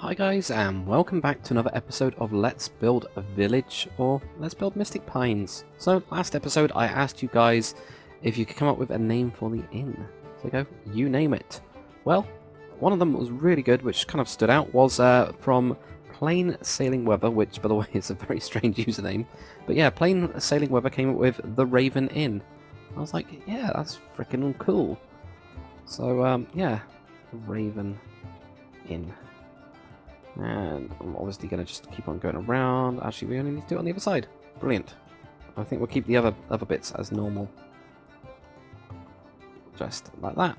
Hi guys, and welcome back to another episode of Let's Build a Village, or Let's Build Mystic Pines. So, last episode I asked you guys if you could come up with a name for the inn. So go, you name it. Well, one of them was really good, which kind of stood out, was from Plain Sailing Weather, which by the way is a very strange username. But yeah, Plain Sailing Weather came up with the Raven Inn. I was like, yeah, that's freaking cool. So, yeah, the Raven Inn. And I'm obviously going to just keep on going around. Actually, we only need to do it on the other side. Brilliant. I think we'll keep the other bits as normal. Just like that.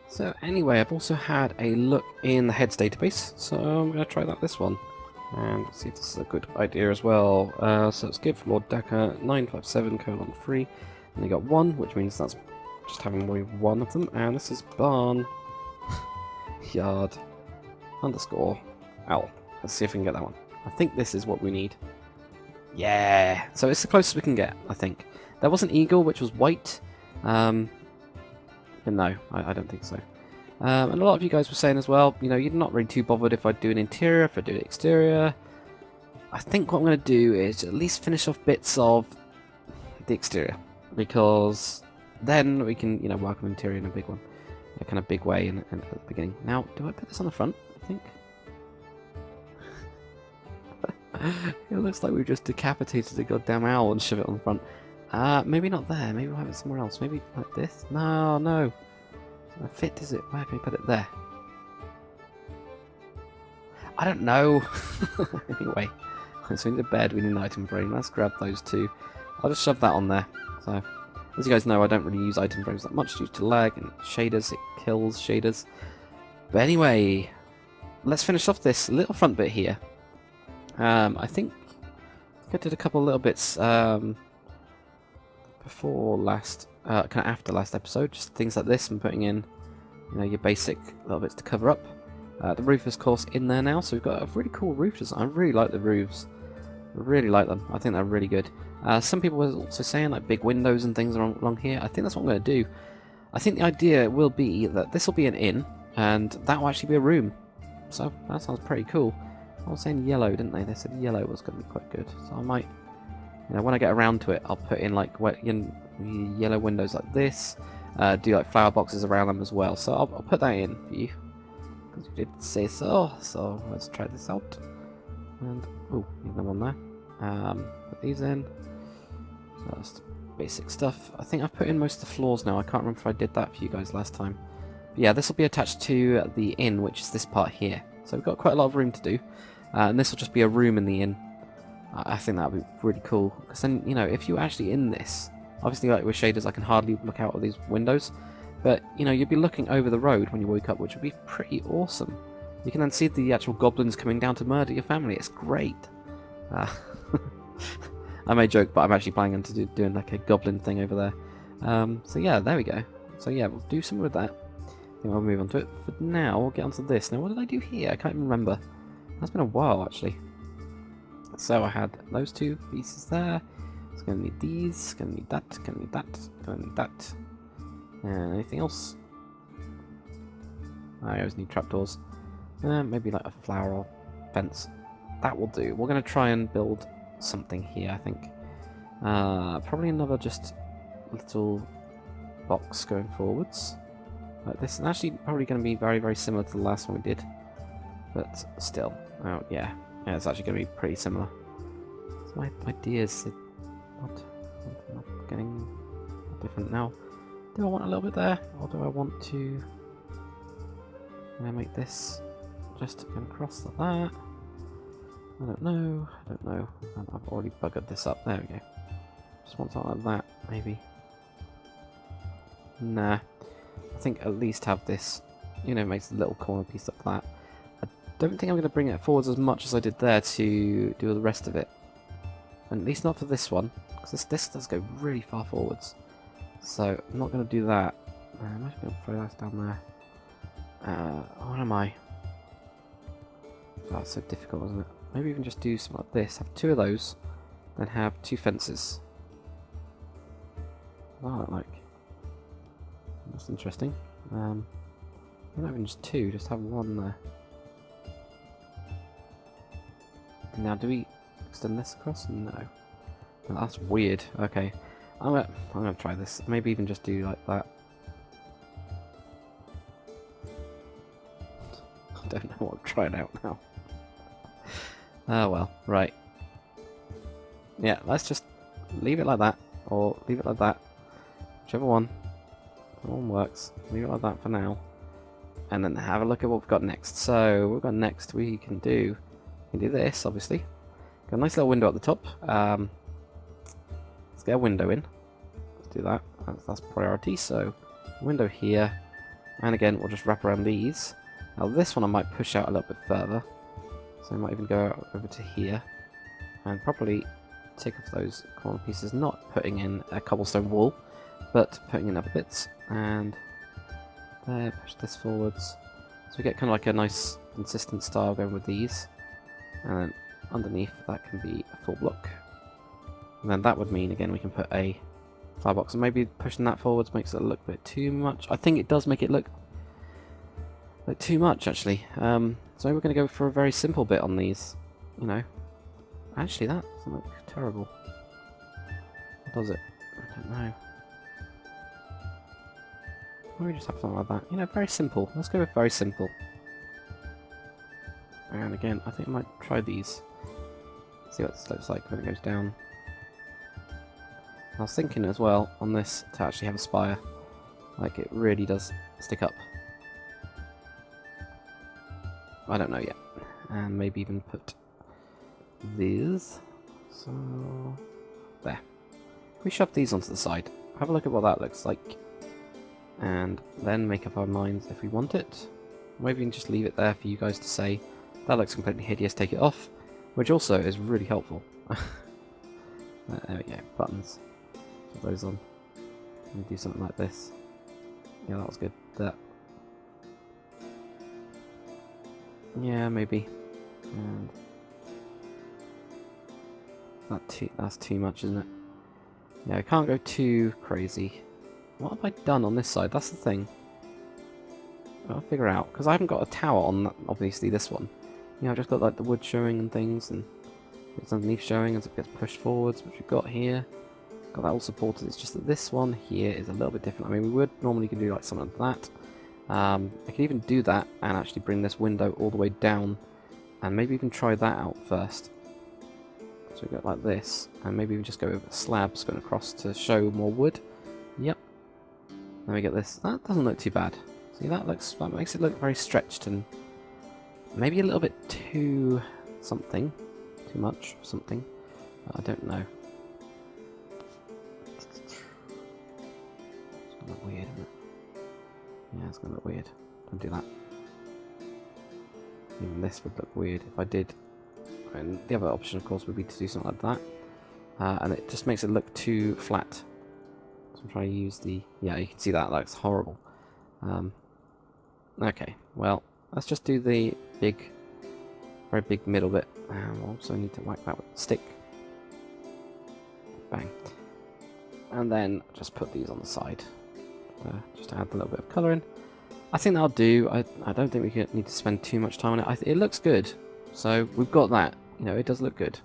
So anyway, I've also had a look in the heads database. So I'm going to try this one. And see if this is a good idea as well. So let's give Lord Dakar 957:3. And they got 1, which means that's just having only one of them. And this is barn yard underscore owl. Let's see if we can get that one. I think this is what we need. Yeah! So it's the closest we can get, I think. There was an eagle, which was white. But no, I don't think so. And a lot of you guys were saying as well, you know, you're not really too bothered if I do an interior, if I do an exterior. I think what I'm going to do is at least finish off bits of the exterior. Because then we can, you know, work on interior in a big one. A kind of big way at the beginning. Now, do I put this on the front, I think? It looks like we've just decapitated a goddamn owl and shoved it on the front. Maybe not there. Maybe we'll have it somewhere else. Maybe like this? No, no. It's not fit, is it? Where can we put it? There. I don't know. Anyway, so we need a bed, we need an item frame. Let's grab those two. I'll just shove that on there. So, as you guys know, I don't really use item frames that much due to lag and shaders. It kills shaders. But anyway, let's finish off this little front bit here. I think I did a couple little bits before last, kind of after last episode, just things like this, and putting in, you know, your basic little bits to cover up. The roof is, of course, in there now, so we've got a really cool roof design. I really like the roofs. I really like them. I think they're really good. Some people were also saying like big windows and things along here. I think that's what I'm going to do. I think the idea will be that this will be an inn, and that will actually be a room. So that sounds pretty cool. I was saying yellow, didn't they? They said yellow was going to be quite good. So I might, you know, when I get around to it, I'll put in like yellow windows like this. Do like flower boxes around them as well. So I'll put that in for you, because you did say so. So let's try this out. And oh, leave them on there. Put these in. So that's basic stuff. I think I've put in most of the floors now. I can't remember if I did that for you guys last time. But yeah, this will be attached to the inn, which is this part here. So we've got quite a lot of room to do. And this will just be a room in the inn. I think that would be really cool. Because then, you know, if you're actually in this, obviously like with shaders I can hardly look out of these windows. But, you know, you'd be looking over the road when you wake up, which would be pretty awesome. You can then see the actual goblins coming down to murder your family. It's great. I may joke, but I'm actually planning on doing like a goblin thing over there. So yeah, there we go. So yeah, we'll do something with that. I think I'll move on to it. For now, we'll get onto this. Now, what did I do here? I can't even remember. That's been a while, actually. So I had those two pieces there. It's going to need these. Going to need that. Going to need that. Going to need that. And anything else? I always need trapdoors. Maybe like a flower or fence. That will do. We're going to try and build something here, I think. Probably another just little box going forwards. Like this, and actually probably going to be very, very similar to the last one we did. But still, oh yeah, it's actually going to be pretty similar. So my ideas are not getting different now. Do I want a little bit there, or do I want to make this just go across like that? I don't know. I've already buggered this up. There we go. Just want something like that, maybe. Nah. I think at least have this, you know, makes a little corner piece like that. I don't think I'm going to bring it forwards as much as I did there to do the rest of it. And at least not for this one, because this does go really far forwards. So I'm not going to do that. I'm actually going to throw that down there. What am I? Oh, that's so difficult, isn't it? Maybe even just do something like this. Have 2 of those, then have 2 fences. What does that look like? That's interesting. Not even just 2, just have 1 there. Now, do we extend this across? No. That's weird. Okay. I'm gonna try this. Maybe even just do like that. I don't know what I'm trying out now. Oh well, right. Yeah, let's just leave it like that, or leave it like that. Whichever one. One works. Leave it like that for now. And then have a look at what we've got next. So, what we've got next, we can do this, obviously. Got a nice little window at the top. Let's get a window in. Let's do that. That's priority. So, window here. And again, we'll just wrap around these. Now, this one I might push out a little bit further. So, I might even go over to here. And probably take off those corner pieces. Not putting in a cobblestone wall, but putting in other bits. And there, push this forwards. So we get kind of like a nice consistent style going with these. And then underneath that can be a full block. And then that would mean, again, we can put a firebox. And maybe pushing that forwards makes it look a bit too much. I think it does make it look too much, actually. So maybe we're going to go for a very simple bit on these. You know. Actually, that doesn't look terrible. Or does it? I don't know. Maybe just have something like that. You know, very simple. Let's go with very simple. And again, I think I might try these. See what this looks like when it goes down. I was thinking as well on this to actually have a spire. Like it really does stick up. I don't know yet. And maybe even put these. So there. We shove these onto the side. Have a look at what that looks like. And then make up our minds if we want it. Maybe we can just leave it there for you guys to say, that looks completely hideous, take it off. Which also is really helpful. There we go, buttons. Put those on. And do something like this. Yeah, that was good. That. Yeah, maybe. And that's too much, isn't it? Yeah, I can't go too crazy. What have I done on this side? That's the thing. I'll figure out, because I haven't got a tower on that, obviously this one. You know, I've just got like the wood showing and things, and it's underneath showing as it gets pushed forwards, which we've got here. Got that all supported. It's just that this one here is a little bit different. I mean, we would normally can do like something like that. I could even do that and actually bring this window all the way down, and maybe even try that out first. So we go like this, and maybe we just go over slabs going across to show more wood. Yep. Then we get this. That doesn't look too bad. See, that makes it look very stretched and maybe a little bit too something, too much something. I don't know. It's gonna look weird, isn't it? Yeah, it's gonna look weird. Don't do that. Even this would look weird if I did. And the other option, of course, would be to do something like that. And it just makes it look too flat. So I'm trying to use the... Yeah, you can see that looks horrible. Okay, well, let's just do the big, very big middle bit. And we'll also need to whack that with a stick. Bang. And then just put these on the side. Just to add a little bit of colour in. I think that'll do. I don't think we need to spend too much time on it. It looks good. So we've got that. You know, it does look good.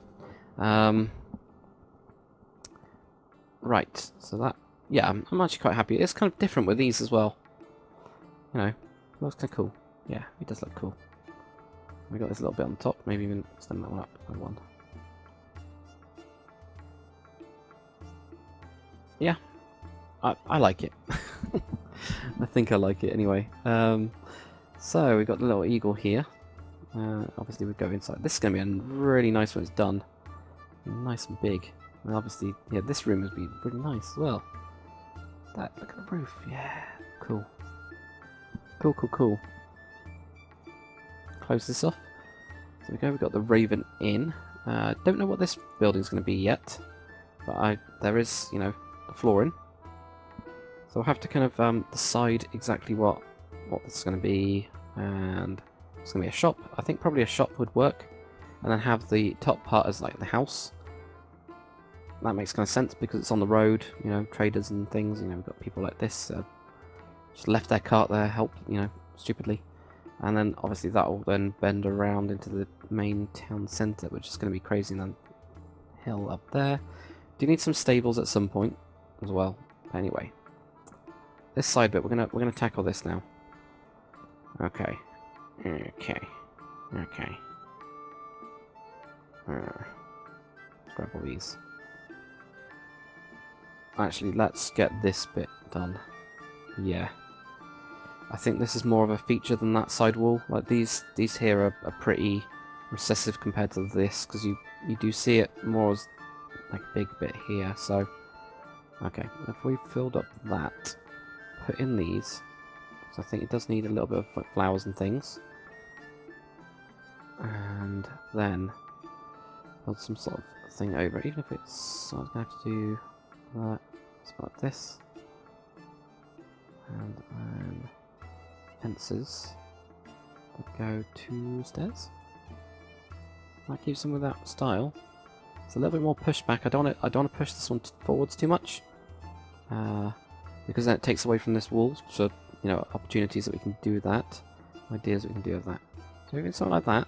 Right, so that... Yeah, I'm actually quite happy. It's kind of different with these as well. You know, it looks kind of cool. Yeah, it does look cool. We got this little bit on top. Maybe even extend that one up by one. Yeah, I like it. I think I like it anyway. So we've got the little eagle here. Obviously we go inside. This is going to be really nice when it's done. Nice and big. And obviously, yeah, this room would be really nice as well. Look at the roof. Yeah, cool. Cool, cool, cool. Close this off. So we go, we've got the Raven Inn. Don't know what this building's going to be yet. But there is, you know, the flooring. So I'll have to kind of decide exactly what this is going to be. And it's going to be a shop. I think probably a shop would work. And then have the top part as like the house. That makes kind of sense because it's on the road, you know, traders and things. You know, we've got people like this just left their cart there, helped, you know, stupidly. And then obviously that will then bend around into the main town centre, which is going to be crazy. And then hill up there. Do need some stables at some point as well. Anyway, this side bit we're gonna tackle this now. Okay. Okay. Okay. Let's grab all these. Actually, let's get this bit done. Yeah. I think this is more of a feature than that side wall. Like these here are pretty recessive compared to this, because you do see it more as like a big bit here. So, okay, if we filled up that, put in these. So I think it does need a little bit of like, flowers and things. And then build some sort of thing over it. Even if it's... So I was going to have to do that. Something like this. And then fences that go to stairs. That keeps them with that style. It's a little bit more pushback. I don't want to push this one forwards too much. Because then it takes away from this wall. So, you know, opportunities that we can do that. Ideas we can do with that. So if it's something like that.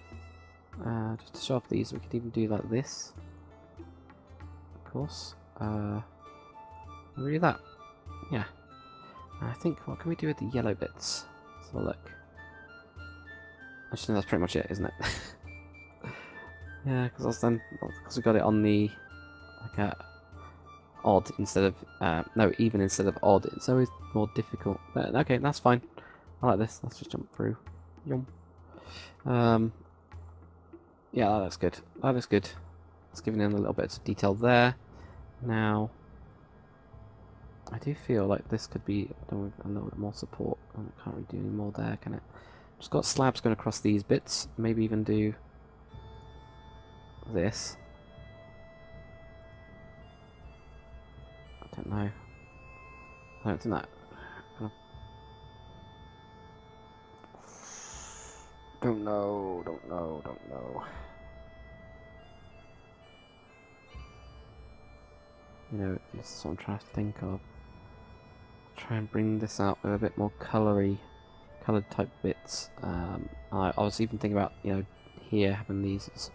Just to show off these, we could even do like this. Of course. Really that. Yeah. I think, what can we do with the yellow bits? Let's have a look. Actually, that's pretty much it, isn't it? Yeah, because we got it on the like odd instead of no, even instead of odd. It's always more difficult. But okay, that's fine. I like this. Let's just jump through. Yum. Yeah, that looks good. That looks good. It's giving in a little bit of detail there. Now, I do feel like this could be a little bit more support. I can't really do any more there, can it? Just got slabs going across these bits. Maybe even do this. I don't know. I don't think that. Don't know. Don't know. Don't know. You know, this is what I'm trying to think of. Try and bring this out with a bit more coloured type bits. I was even thinking about, you know, here having these as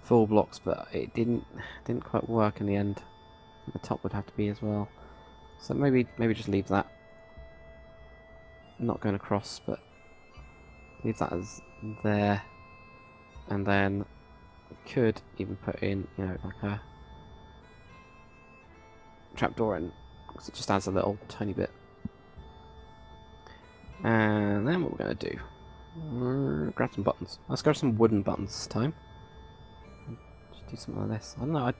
full blocks, but it didn't quite work in the end. The top would have to be as well. So maybe just leave that. Not going across, but leave that as there. And then we could even put in, you know, like a trapdoor in, because it just adds a little tiny bit. And then what we're going to do, grab some buttons. Let's grab some wooden buttons this time. Just do something like this. I don't know, I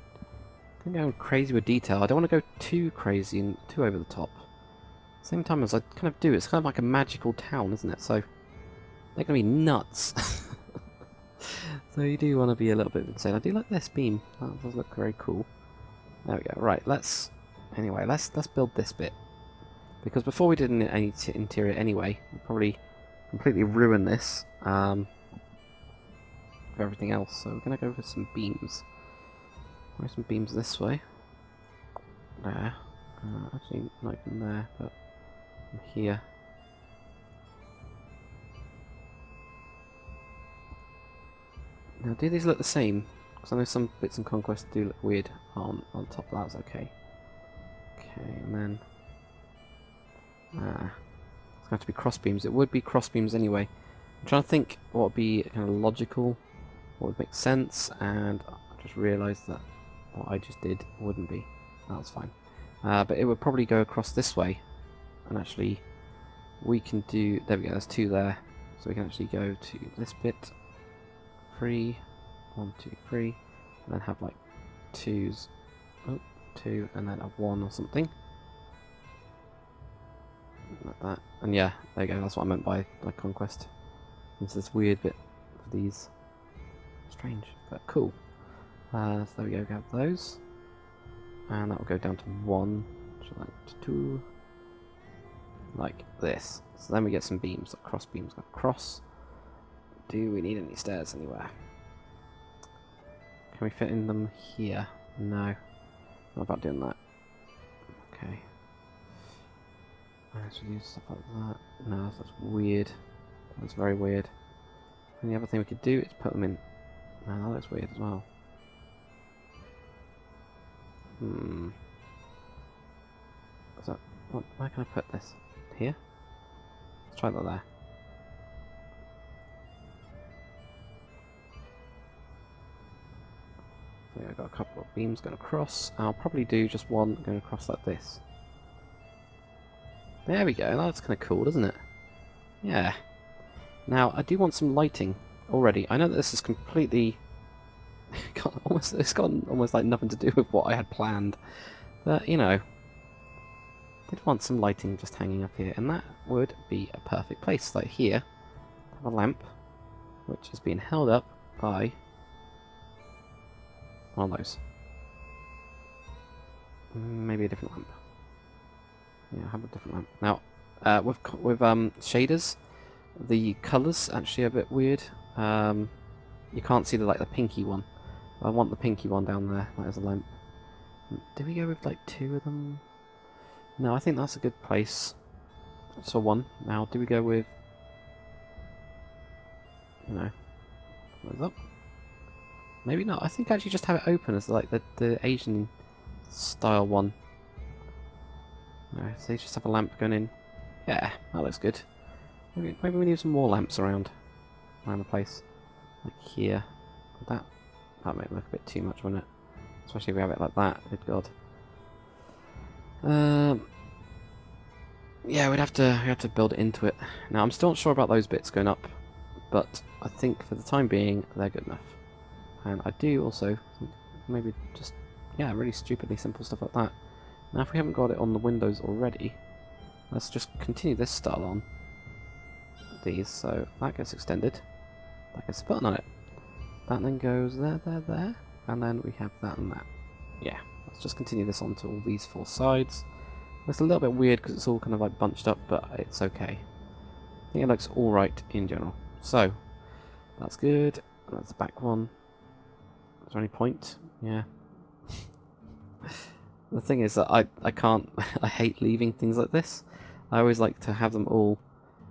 don't go crazy with detail. I don't want to go too crazy and too over the top. Same time as I kind of do, it's kind of like a magical town, isn't it? So they're going to be nuts. So you do want to be a little bit insane. I do like this beam. That does look very cool. There we go. Right, let's build this bit. Because before we did any interior anyway, we'll probably completely ruin this for everything else. So we're going to go for some beams. Where's some beams this way? There. Actually, not even there, but here. Now, do these look the same? Because I know some bits in Conquest do look weird on top of that. It's okay. Okay, and then it's going to be cross beams. It would be cross beams anyway. I'm trying to think what would be kind of logical, what would make sense, and I just realised that what I just did wouldn't be. That's fine. But it would probably go across this way, and actually we can do. There we go. There's two there, so we can actually go to this bit. 3, 1, 2, 3, and then have like 2s, 2, and then a 1 or something like that. And yeah, there you go. That's what I meant by Conquest. It's this weird bit of these. Strange, but cool. So there we go. We have those, and that will go down to 1, like to 2, like this. So then we get some beams, like cross beams, like cross. Do we need any stairs anywhere? Can we fit in them here? No. Not about doing that. Okay. I should use stuff like that. No, that's weird. That's very weird. And the other thing we could do is put them in... Man, that looks weird as well. So, where can I put this? Here? Let's try that there. So I've got a couple of beams going across. I'll probably do just one going across like this. There we go. That's kind of cool, doesn't it? Yeah. Now, I do want some lighting already. I know that this is completely... it's got almost like nothing to do with what I had planned. But, you know... I did want some lighting just hanging up here, and that would be a perfect place. Like here, I have a lamp, which is being held up by one of those. Maybe a different lamp. Yeah, I have a different lamp. Now, with shaders, the colours actually are a bit weird. You can't see the pinky one. I want the pinky one down there. That is a lamp. Did we go with like 2 of them? No, I think that's a good place. So 1. Now, do we go with... No. What is up? Maybe not. I think actually just have it open as like the Asian style one. No, so you just have a lamp going in. Yeah, that looks good. Maybe we need some more lamps around the place. Like here. That might look a bit too much, wouldn't it? Especially if we have it like that. Good God. Yeah, we'd have to build it into it. Now, I'm still not sure about those bits going up, but I think for the time being they're good enough. And I do also think maybe just really stupidly simple stuff like that. Now, if we haven't got it on the windows already, let's just continue this style on these. So that gets extended. That gets a button on it. That then goes there, and then we have that and that. Yeah, let's just continue this on to all these 4 sides. It's a little bit weird because it's all kind of like bunched up, but it's okay. I think it looks alright in general. So, that's good. That's the back one. Is there any point? Yeah. The thing is that I can't... I hate leaving things like this. I always like to have them all...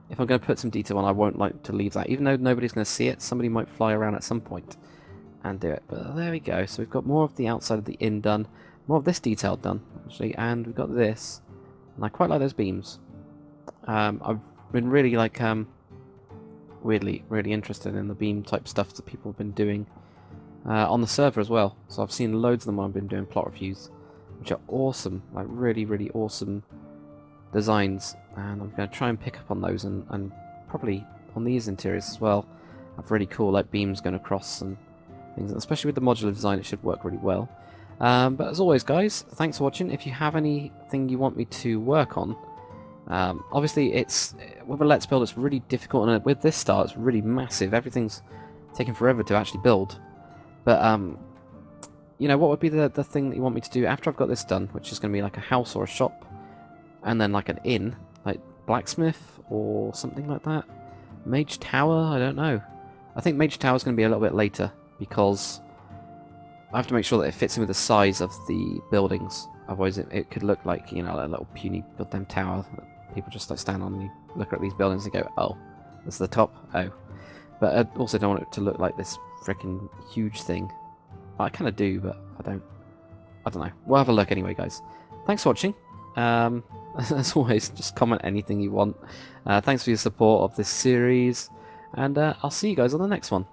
If I'm going to put some detail on, I won't like to leave that. Even though nobody's going to see it, somebody might fly around at some point and do it. But there we go. So we've got more of the outside of the inn done. More of this detail done, actually. And we've got this. And I quite like those beams. I've been really, like, weirdly, really interested in the beam type stuff that people have been doing on the server as well. So I've seen loads of them when I've been doing plot reviews, which are awesome. Like, really, really awesome designs. And I'm going to try and pick up on those and probably on these interiors as well. Have really cool, like, beams going across and things. Especially with the modular design, it should work really well. But as always, guys, thanks for watching. If you have anything you want me to work on, obviously it's with a Let's Build, it's really difficult, and with this style, it's really massive. Everything's taking forever to actually build. But you know, what would be the thing that you want me to do after I've got this done, which is going to be like a house or a shop, and then like an inn, like blacksmith or something like that. Mage Tower, I don't know. I think Mage Tower is going to be a little bit later because I have to make sure that it fits in with the size of the buildings. Otherwise it could look like, you know, a little puny goddamn tower that people just like stand on and you look at these buildings and go, oh, this is the top, oh. But I also don't want it to look like this freaking huge thing. Well, I kind of do, but I don't know. We'll have a look anyway, guys. Thanks for watching. As always, just comment anything you want. Thanks for your support of this series, and I'll see you guys on the next one.